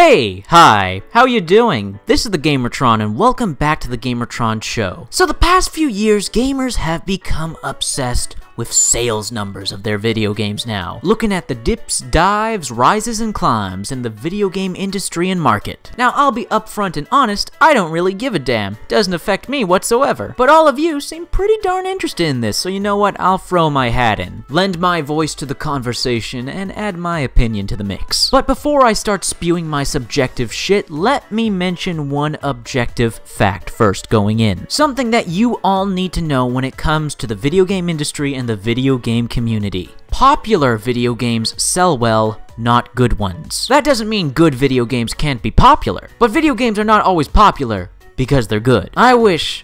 Hey! Hi! How you doing? This is the Gamertron and welcome back to the Gamertron Show. So the past few years, gamers have become obsessed with sales numbers of their video games now, looking at the dips, dives, rises, and climbs in the video game industry and market. Now, I'll be upfront and honest, I don't really give a damn. Doesn't affect me whatsoever. But all of you seem pretty darn interested in this, so you know what? I'll throw my hat in, lend my voice to the conversation, and add my opinion to the mix. But before I start spewing my subjective shit, let me mention one objective fact first going in. Something that you all need to know when it comes to the video game industry and the video game community. Popular video games sell well, not good ones. That doesn't mean good video games can't be popular, but video games are not always popular because they're good. I wish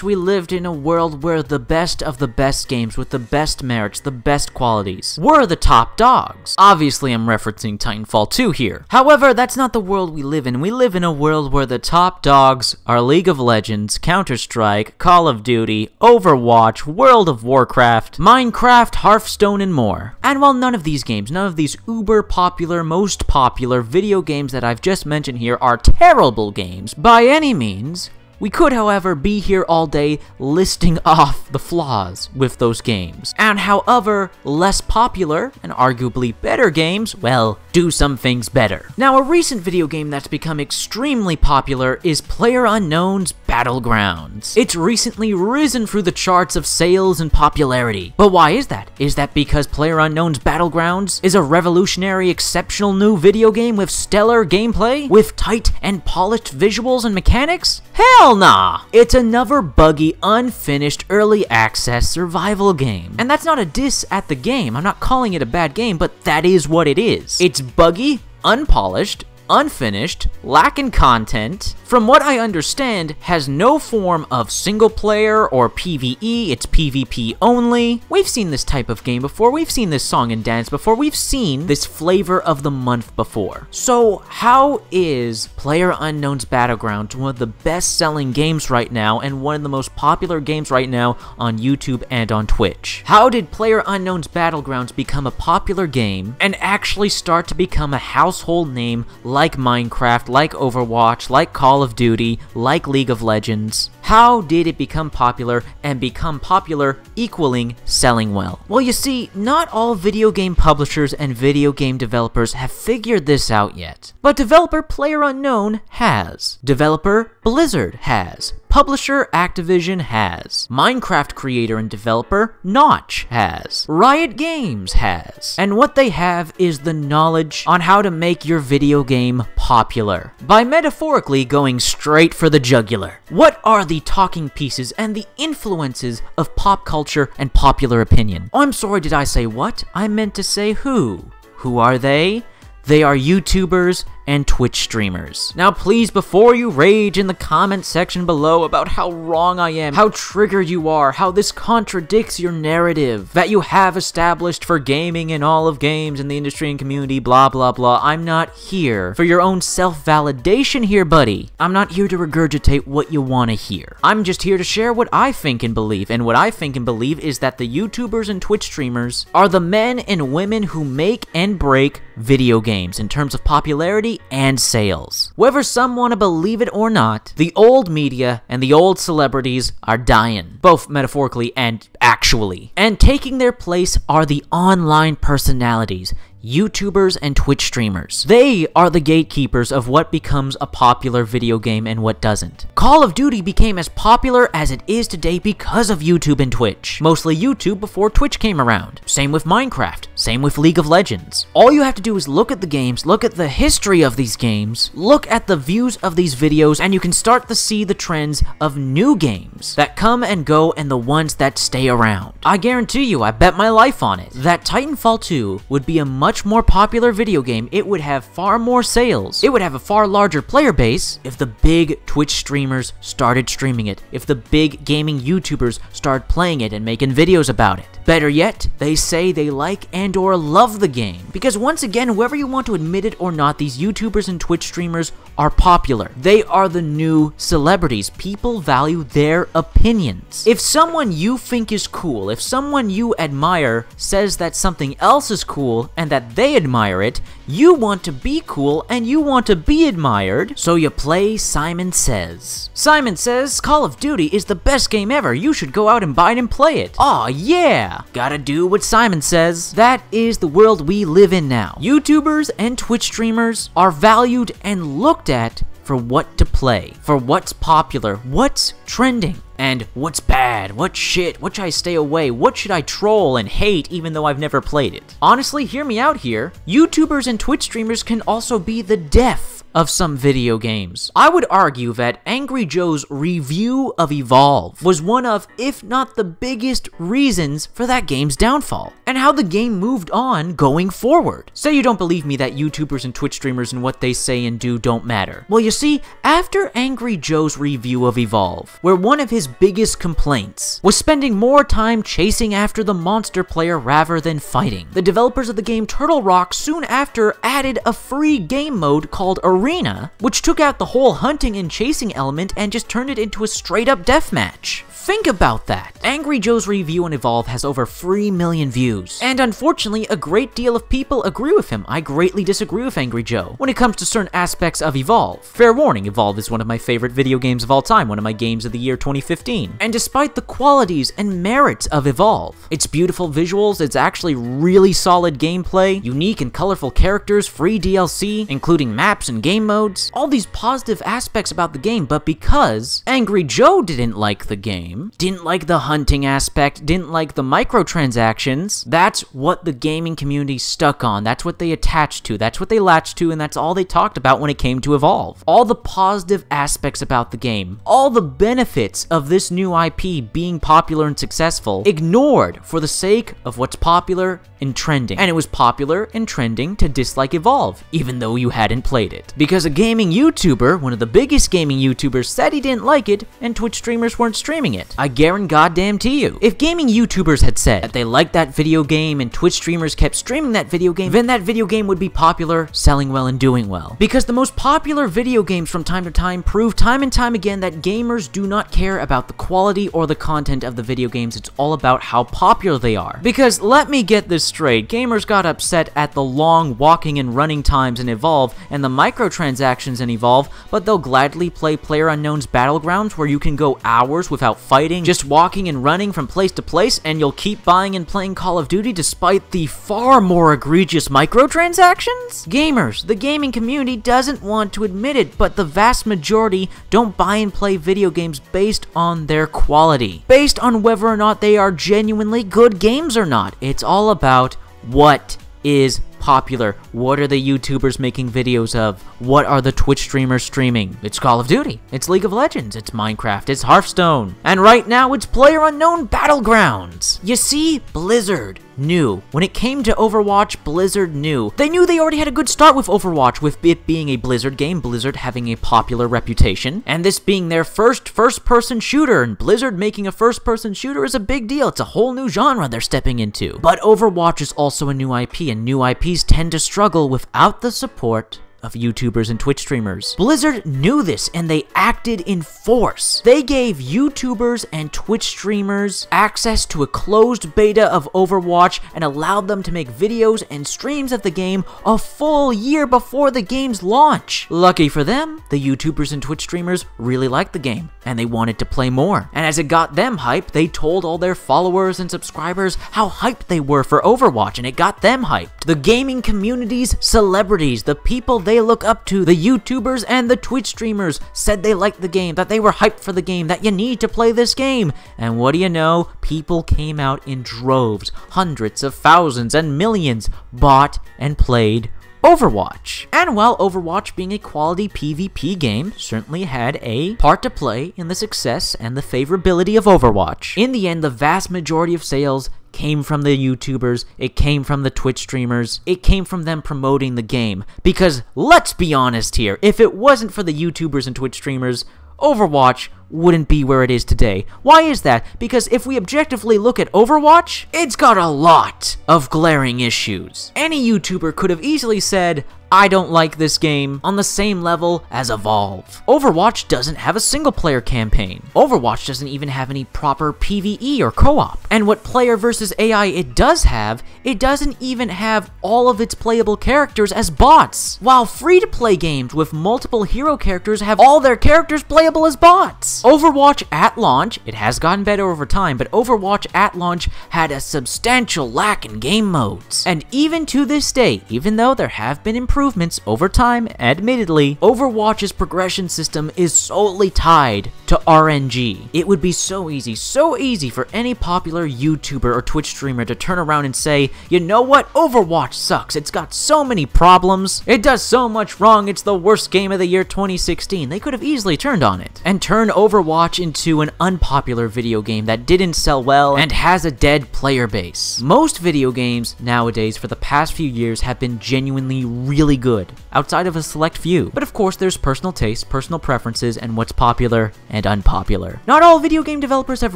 we lived in a world where the best of the best games with the best merits, the best qualities, were the top dogs. Obviously, I'm referencing Titanfall 2 here. However, that's not the world we live in. We live in a world where the top dogs are League of Legends, Counter-Strike, Call of Duty, Overwatch, World of Warcraft, Minecraft, Hearthstone, and more. And while none of these games, none of these uber popular, most popular video games that I've just mentioned here are terrible games by any means, we could, however, be here all day listing off the flaws with those games, and how other, less popular, and arguably better games, well, do some things better. Now, a recent video game that's become extremely popular is PlayerUnknown's Battlegrounds. It's recently risen through the charts of sales and popularity. But why is that? Is that because PlayerUnknown's Battlegrounds is a revolutionary, exceptional new video game with stellar gameplay? With tight and polished visuals and mechanics? Hell nah! It's another buggy, unfinished, early access survival game. And that's not a diss at the game. I'm not calling it a bad game, but that is what it is. It's buggy, unpolished, unfinished, lacking content, from what I understand, has no form of single player or PvE, it's PvP only. We've seen this type of game before, we've seen this song and dance before, we've seen this flavor of the month before. So how is PlayerUnknown's Battlegrounds one of the best-selling games right now and one of the most popular games right now on YouTube and on Twitch? How did PlayerUnknown's Battlegrounds become a popular game and actually start to become a household name like Minecraft, like Overwatch, like Call of Duty, like League of Legends? How did it become popular and become popular equaling selling well? Well, you see, not all video game publishers and video game developers have figured this out yet. But developer PlayerUnknown has. Developer Blizzard has. Publisher Activision has. Minecraft creator and developer Notch has. Riot Games has. And what they have is the knowledge on how to make your video game popular, by metaphorically going straight for the jugular. What are the talking pieces and the influences of pop culture and popular opinion? Oh, I'm sorry, did I say what? I meant to say who. Who are they? They are YouTubers and Twitch streamers. Now please, before you rage in the comment section below about how wrong I am, how triggered you are, how this contradicts your narrative that you have established for gaming and all of games in the industry and community, blah blah blah, I'm not here for your own self-validation here, buddy. I'm not here to regurgitate what you want to hear. I'm just here to share what I think and believe, and what I think and believe is that the YouTubers and Twitch streamers are the men and women who make and break video games in terms of popularity and sales. Whether some want to believe it or not, the old media and the old celebrities are dying, both metaphorically and actually. And taking their place are the online personalities, YouTubers and Twitch streamers. They are the gatekeepers of what becomes a popular video game and what doesn't. Call of Duty became as popular as it is today because of YouTube and Twitch. Mostly YouTube before Twitch came around. Same with Minecraft. Same with League of Legends. All you have to do is look at the games, look at the history of these games, look at the views of these videos, and you can start to see the trends of new games that come and go and the ones that stay around. I guarantee you, I bet my life on it, that Titanfall 2 would be a much more popular video game. It would have far more sales. It would have a far larger player base if the big Twitch streamers started streaming it, if the big gaming YouTubers started playing it and making videos about it. Better yet, they say they like and or love the game. Because once again, whether you want to admit it or not, these YouTubers and Twitch streamers are popular. They are the new celebrities. People value their opinions. If someone you think is cool, if someone you admire says that something else is cool and that they admire it, you want to be cool and you want to be admired, so you play Simon Says. Simon Says Call of Duty is the best game ever. You should go out and buy it and play it. Aw, yeah! Gotta do what Simon says. That is the world we live in now. YouTubers and Twitch streamers are valued and looked at for what to play, for what's popular, what's trending, and what's bad, what's shit, what should I stay away, what should I troll and hate even though I've never played it. Honestly, hear me out here. YouTubers and Twitch streamers can also be the deaf of some video games. I would argue that Angry Joe's review of Evolve was one of, if not the biggest reasons for that game's downfall, and how the game moved on going forward. Say you don't believe me that YouTubers and Twitch streamers and what they say and do don't matter. Well, you see, after Angry Joe's review of Evolve, where one of his biggest complaints was spending more time chasing after the monster player rather than fighting, the developers of the game Turtle Rock soon after added a free game mode called Arena, which took out the whole hunting and chasing element and just turned it into a straight-up deathmatch. Think about that. Angry Joe's review on Evolve has over 3 million views, and unfortunately, a great deal of people agree with him. I greatly disagree with Angry Joe when it comes to certain aspects of Evolve. Fair warning, Evolve is one of my favorite video games of all time, one of my games of the year 2015. And despite the qualities and merits of Evolve, its beautiful visuals, its actually really solid gameplay, unique and colorful characters, free DLC, including maps and game modes, all these positive aspects about the game, but because Angry Joe didn't like the game, didn't like the hunting aspect, didn't like the microtransactions, that's what the gaming community stuck on, that's what they attached to, that's what they latched to, and that's all they talked about when it came to Evolve. All the positive aspects about the game, all the benefits of this new IP being popular and successful, ignored for the sake of what's popular and trending. And it was popular and trending to dislike Evolve, even though you hadn't played it. Because a gaming YouTuber, one of the biggest gaming YouTubers, said he didn't like it, and Twitch streamers weren't streaming it. I guarantee you, if gaming YouTubers had said that they liked that video game and Twitch streamers kept streaming that video game, then that video game would be popular, selling well, and doing well. Because the most popular video games from time to time prove time and time again that gamers do not care about the quality or the content of the video games, it's all about how popular they are. Because let me get this straight, gamers got upset at the long walking and running times in Evolve and the microtransactions in Evolve, but they'll gladly play PlayerUnknown's Battlegrounds where you can go hours without fighting, just walking and running from place to place, and you'll keep buying and playing Call of Duty despite the far more egregious microtransactions? Gamers, the gaming community doesn't want to admit it, but the vast majority don't buy and play video games based on their quality, based on whether or not they are genuinely good games or not. It's all about what is popular. What are the YouTubers making videos of? What are the Twitch streamers streaming? It's Call of Duty, it's League of Legends, it's Minecraft, it's Hearthstone, and right now it's PlayerUnknown Battlegrounds. You see, Blizzard knew. When it came to Overwatch, Blizzard knew. They knew they already had a good start with Overwatch, with it being a Blizzard game, Blizzard having a popular reputation, and this being their first-person shooter, and Blizzard making a first-person shooter is a big deal. It's a whole new genre they're stepping into. But Overwatch is also a new IP, and new IPs tend to struggle without the support of YouTubers and Twitch streamers. Blizzard knew this and they acted in force. They gave YouTubers and Twitch streamers access to a closed beta of Overwatch and allowed them to make videos and streams of the game a full year before the game's launch. Lucky for them, the YouTubers and Twitch streamers really liked the game and they wanted to play more. And as it got them hyped, they told all their followers and subscribers how hyped they were for Overwatch, and it got them hyped. The gaming community's celebrities, the people they look up to, the YouTubers and the Twitch streamers, said they liked the game, that they were hyped for the game, that you need to play this game. And what do you know? People came out in droves, hundreds of thousands and millions, bought and played Overwatch. And while Overwatch being a quality PvP game certainly had a part to play in the success and the favorability of Overwatch, in the end the vast majority of sales came from the YouTubers, it came from the Twitch streamers, it came from them promoting the game. Because let's be honest here, if it wasn't for the YouTubers and Twitch streamers, Overwatch wouldn't be where it is today. Why is that? Because if we objectively look at Overwatch, it's got a lot of glaring issues. Any YouTuber could have easily said, I don't like this game on the same level as Evolve. Overwatch doesn't have a single-player campaign. Overwatch doesn't even have any proper PvE or co-op. And what player versus AI it does have, it doesn't even have all of its playable characters as bots. While free-to-play games with multiple hero characters have all their characters playable as bots. Overwatch at launch, it has gotten better over time, but Overwatch at launch had a substantial lack in game modes. And even to this day, even though there have been improvements over time, admittedly, Overwatch's progression system is solely tied to RNG. It would be so easy for any popular YouTuber or Twitch streamer to turn around and say, you know what, Overwatch sucks, it's got so many problems, it does so much wrong, it's the worst game of the year 2016. They could have easily turned on it and turned Overwatch into an unpopular video game that didn't sell well and has a dead player base. Most video games nowadays for the past few years have been genuinely really good, outside of a select few. But of course there's personal taste, personal preferences, and what's popular and unpopular. Not all video game developers have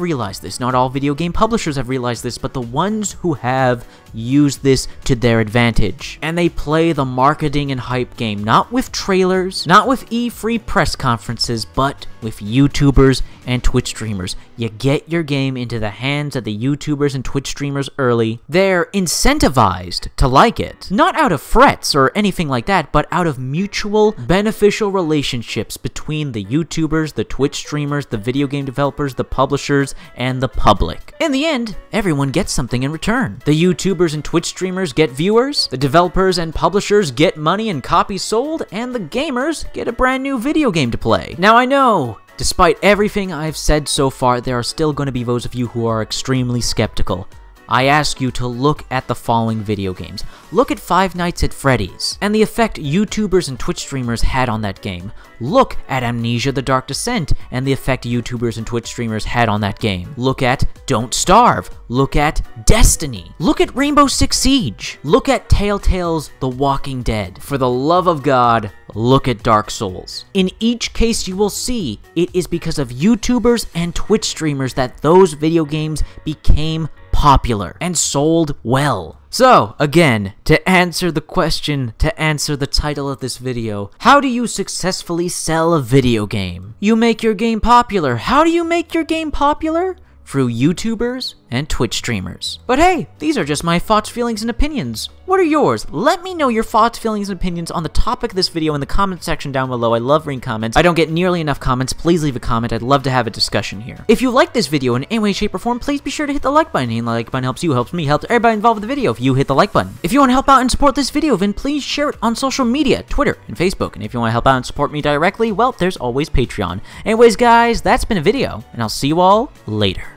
realized this, not all video game publishers have realized this, but the ones who have used this to their advantage. And they play the marketing and hype game, not with trailers, not with E3 press conferences, but with YouTubers and Twitch streamers. You get your game into the hands of the YouTubers and Twitch streamers early. They're incentivized to like it. Not out of threats or anything like that, but out of mutual beneficial relationships between the YouTubers, the Twitch streamers, the video game developers, the publishers, and the public. In the end, everyone gets something in return. The YouTubers and Twitch streamers get viewers, the developers and publishers get money and copies sold, and the gamers get a brand new video game to play. Now I know, despite everything I've said so far, there are still going to be those of you who are extremely skeptical. I ask you to look at the following video games. Look at Five Nights at Freddy's and the effect YouTubers and Twitch streamers had on that game. Look at Amnesia: The Dark Descent and the effect YouTubers and Twitch streamers had on that game. Look at Don't Starve. Look at Destiny. Look at Rainbow Six Siege. Look at Telltale's The Walking Dead. For the love of God, look at Dark Souls. In each case you will see it is because of YouTubers and Twitch streamers that those video games became popular and sold well. So, again, to answer the question, to answer the title of this video, how do you successfully sell a video game? You make your game popular. How do you make your game popular? Through YouTubers and Twitch streamers. But hey, these are just my thoughts, feelings, and opinions. What are yours? Let me know your thoughts, feelings, and opinions on the topic of this video in the comment section down below. I love reading comments. I don't get nearly enough comments. Please leave a comment. I'd love to have a discussion here. If you like this video in any way, shape, or form, please be sure to hit the like button. Hitting the like button helps you, helps me, helps everybody involved with the video if you hit the like button. If you want to help out and support this video, then please share it on social media, Twitter and Facebook. And if you want to help out and support me directly, well, there's always Patreon. Anyways, guys, that's been a video, and I'll see you all later.